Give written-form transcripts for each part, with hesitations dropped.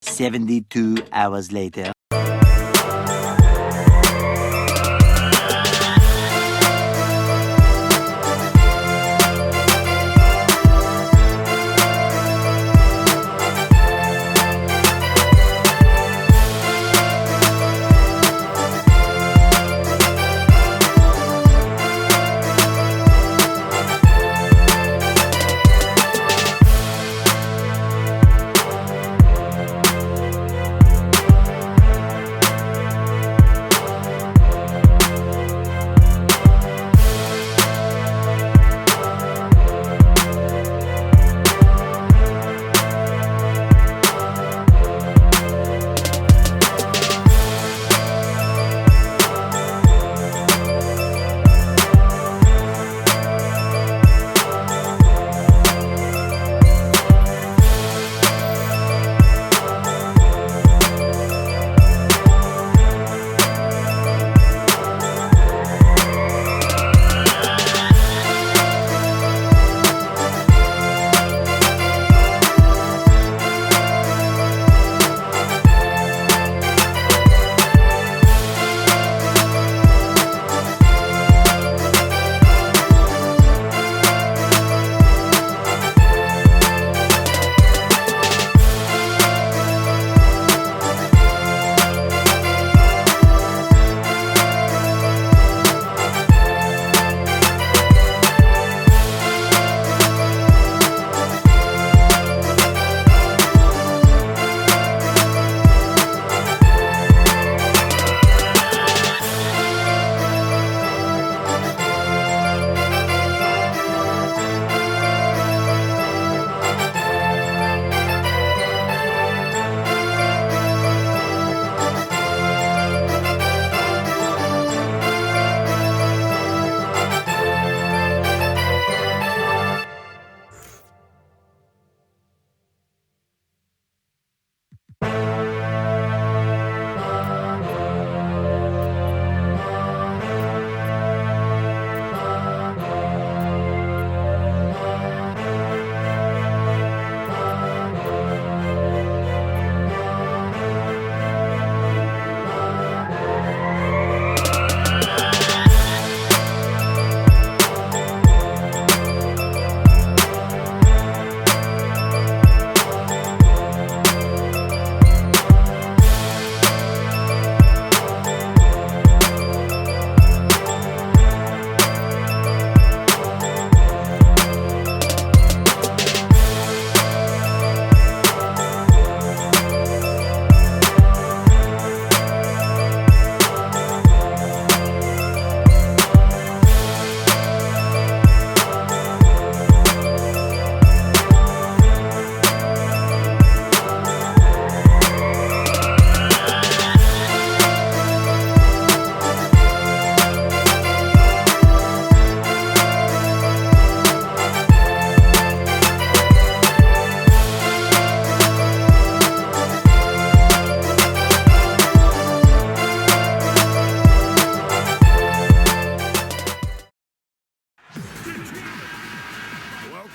72 hours later.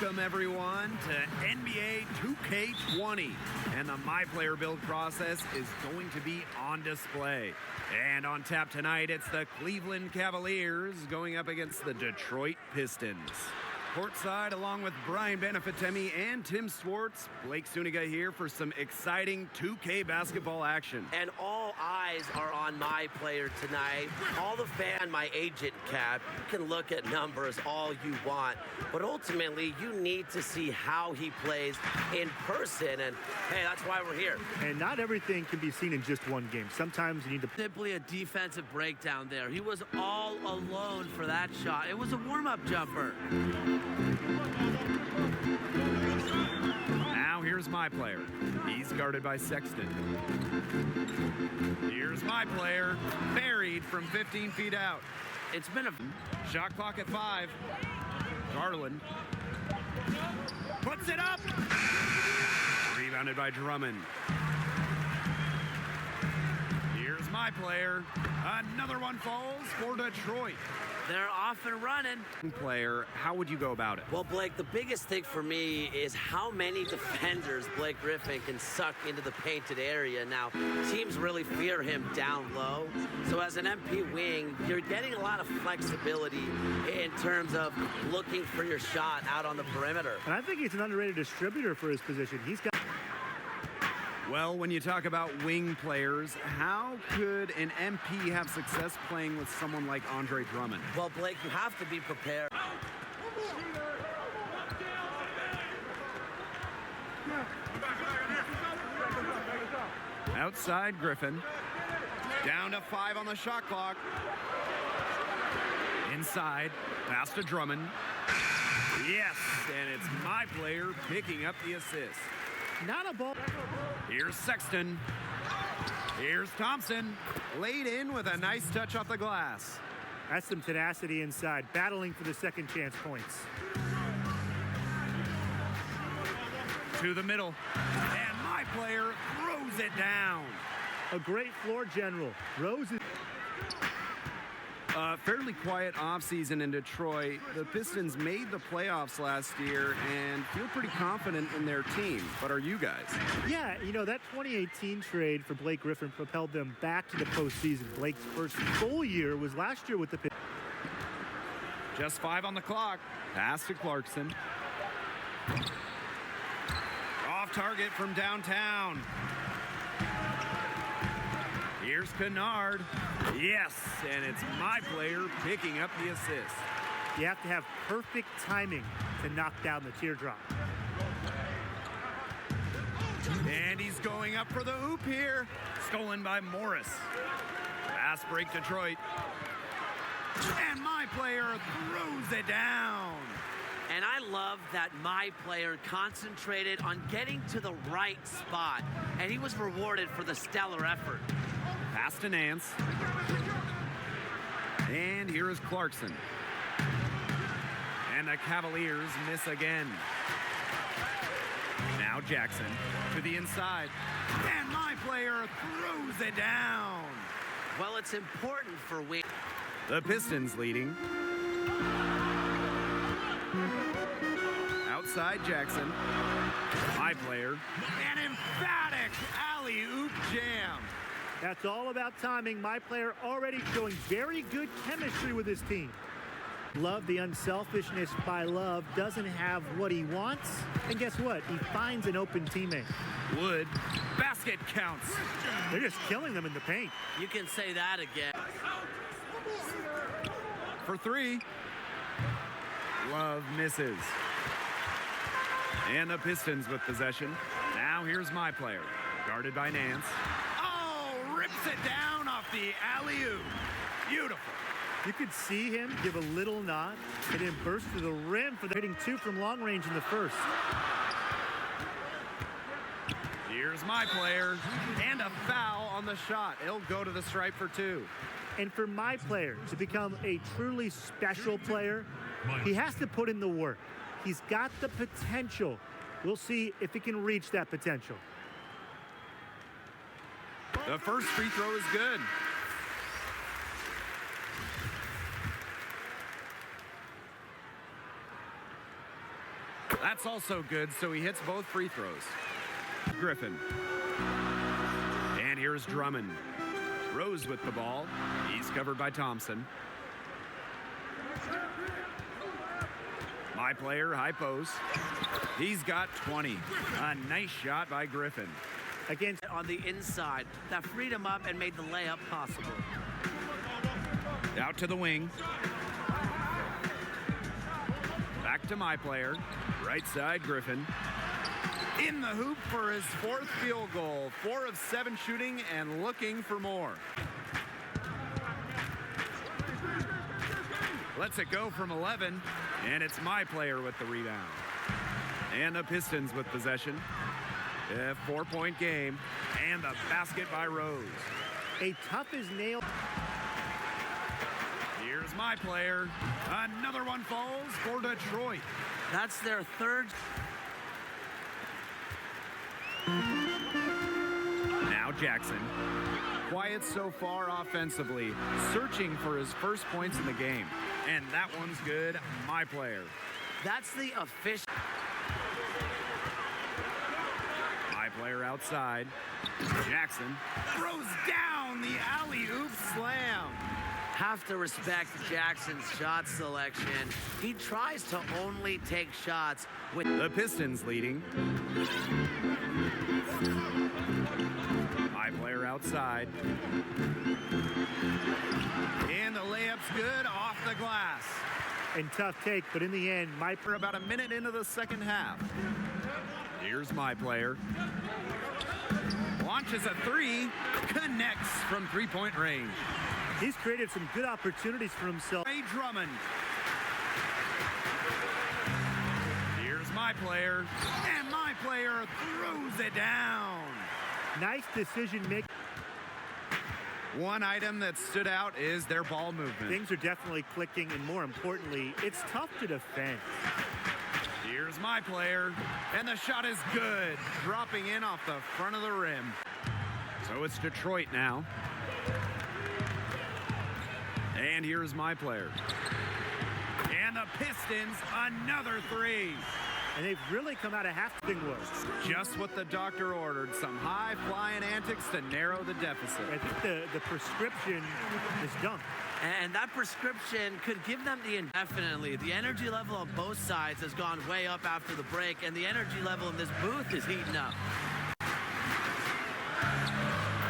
Welcome everyone to NBA 2K20, and the My Player build process is going to be on display. And on tap tonight, it's the Cleveland Cavaliers going up against the Detroit Pistons. Courtside, along with Brian Benefitemi and Tim Swartz, Blake Suniga here for some exciting 2K basketball action. And all eyes are on My Player tonight. All the fan, my agent, Cap, you can look at numbers all you want, but ultimately you need to see how he plays in person, and hey, that's why we're here. And not everything can be seen in just one game. Sometimes you need to... Simply a defensive breakdown there. He was all alone for that shot. It was a warm-up jumper. Now here's My Player. He's guarded by Sexton. Here's My Player, buried from 15 feet out. It's been a Shot clock at 5. Garland puts it up. Rebounded by Drummond. Here's my player. Another one falls for Detroit. They're off and running. Player, how would you go about it? Well, Blake, the biggest thing for me is how many defenders Blake Griffin can suck into the painted area. Now, teams really fear him down low. So as an MP wing, you're getting a lot of flexibility in terms of looking for your shot out on the perimeter. And I think he's an underrated distributor for his position. He's got. Well, when you talk about wing players, how could an MP have success playing with someone like Andre Drummond? Well, Blake, you have to be prepared. Outside Griffin. Down to 5 on the shot clock. Inside, pass to Drummond. Yes, and it's my player picking up the assist. Not a ball. Here's Sexton. Here's Thompson. Laid in with a nice touch off the glass. That's some tenacity inside, battling for the second chance points. To the middle. And my player throws it down. A great floor general. Rose is. Fairly quiet offseason in Detroit. The Pistons made the playoffs last year and feel pretty confident in their team. But are you guys? Yeah, you know, that 2018 trade for Blake Griffin propelled them back to the postseason. Blake's first full year was last year with the Pistons. Just 5 on the clock. Pass to Clarkson. Off target from downtown. Here's Kennard. Yes, and it's my player picking up the assist. You have to have perfect timing to knock down the teardrop. And he's going up for the hoop here. Stolen by Morris. Fast break Detroit. And my player throws it down. And I love that my player concentrated on getting to the right spot, and he was rewarded for the stellar effort. Pass to Nance. And here is Clarkson. And the Cavaliers miss again. Now Jackson to the inside. And my player throws it down. Well, it's important for wing. The Pistons leading. Outside Jackson. My player. An emphatic alley-oop jam. That's all about timing. My player already showing very good chemistry with his team. Love the unselfishness by Love. Doesn't have what he wants. And guess what? He finds an open teammate. Wood. Basket counts. They're just killing them in the paint. You can say that again. For 3. Love misses. And the Pistons with possession. Now here's my player. Guarded by Nance. Oh, rips it down off the alley-oop. Beautiful. You could see him give a little nod and then burst to the rim for the hitting 2 from long range in the first. Here's my player. And a foul on the shot. He'll go to the stripe for 2. And for my player to become a truly special player, he has to put in the work. He's got the potential. We'll see if he can reach that potential. The first free throw is good. That's also good, so he hits both free throws. Griffin. And here's Drummond. Rose with the ball. He's covered by Thompson. My player, high post. He's got 20. A nice shot by Griffin. Against On the inside, that freed him up and made the layup possible. Out to the wing. Back to my player. Right side, Griffin. In the hoop for his 4th field goal. 4 of 7 shooting and looking for more. Lets it go from 11, and it's my player with the rebound. And the Pistons with possession. A 4-point game, and the basket by Rose. a tough as nails. Here's my player. Another one falls for Detroit. That's their third. Now Now Jackson. Quiet so far offensively, searching for his first points in the game. And that one's good. My player. That's the official. My player outside. Jackson throws down the alley-oop slam. Have to respect Jackson's shot selection. He tries to only take shots with The Pistons leading. My player outside. And the layup's good off the glass. And tough take, but in the end, my For about a minute into the second half. Here's my player. Launches a three, connects from three-point range. he's created some good opportunities for himself. Ray Drummond. Here's my player, and my player throws it down. Nice decision making. One item that stood out is their ball movement. Things are definitely clicking, and more importantly, it's tough to defend. Here's my player, and the shot is good, dropping in off the front of the rim. So it's Detroit now. And here's my player. And the Pistons, another three. And they've really come out of half doing well. Just what the doctor ordered, some high-flying antics to narrow the deficit. I think the prescription is done. And that prescription could give them the indefinitely. The energy level on both sides has gone way up after the break, and the energy level in this booth is heating up.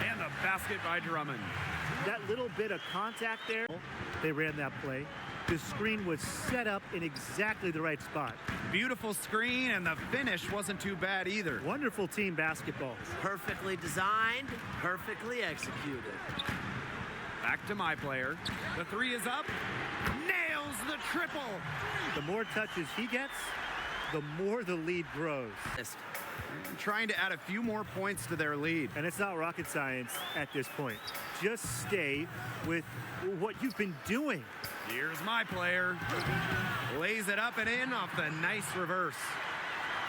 And the basket by Drummond. That little bit of contact there, they ran that play. The screen was set up in exactly the right spot. Beautiful screen, and the finish wasn't too bad either. Wonderful team basketball. Perfectly designed, perfectly executed. Back to my player. The three is up. Nails the triple. The more touches he gets, the more the lead grows. Trying to add a few more points to their lead. And it's not rocket science at this point. Just stay with what you've been doing. Here's my player. Lays it up and in off the nice reverse.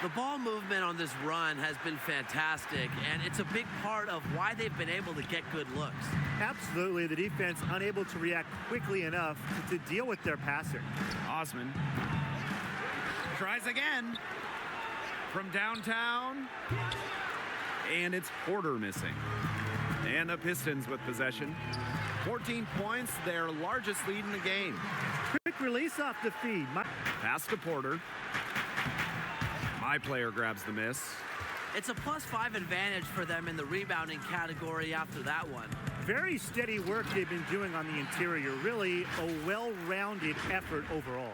The ball movement on this run has been fantastic, and it's a big part of why they've been able to get good looks. Absolutely, the defense unable to react quickly enough to deal with their passer. Osman tries again from downtown, and it's Porter missing. And the Pistons with possession. 14 points, their largest lead in the game. Quick release off the feed. Pass to Porter. My player grabs the miss. It's a +5 advantage for them in the rebounding category after that one. Very steady work they've been doing on the interior. Really a well-rounded effort overall.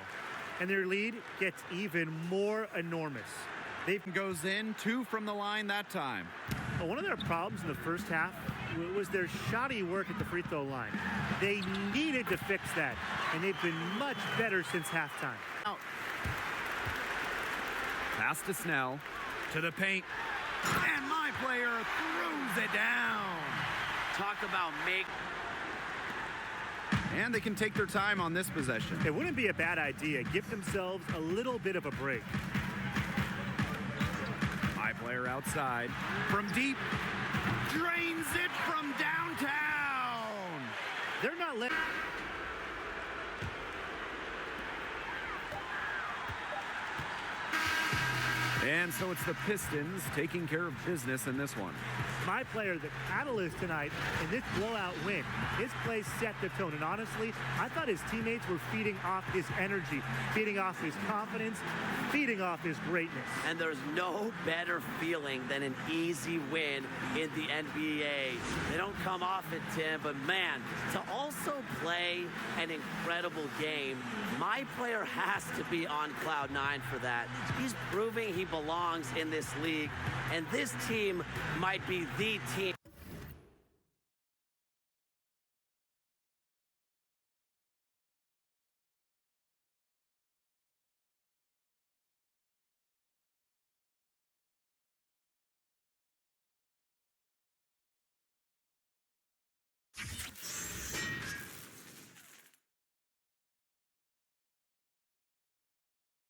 And their lead gets even more enormous. They goes in, 2 from the line that time. Well, one of their problems in the first half was their shoddy work at the free throw line. They needed to fix that, and they've been much better since halftime. Out. Pass to Snell, to the paint, and my player throws it down. Talk about And they can take their time on this possession. It wouldn't be a bad idea. Give themselves a little bit of a break. My player outside, from deep, drains it from downtown. They're not letting... And so it's the Pistons taking care of business in this one. My player, the catalyst tonight in this blowout win. His play set the tone. And honestly, I thought his teammates were feeding off his energy, feeding off his confidence, feeding off his greatness. And there's no better feeling than an easy win in the NBA. They don't come off it, Tim, but man, to also play an incredible game, my player has to be on cloud 9 for that. He's proving he belongs in this league, and this team might be the team.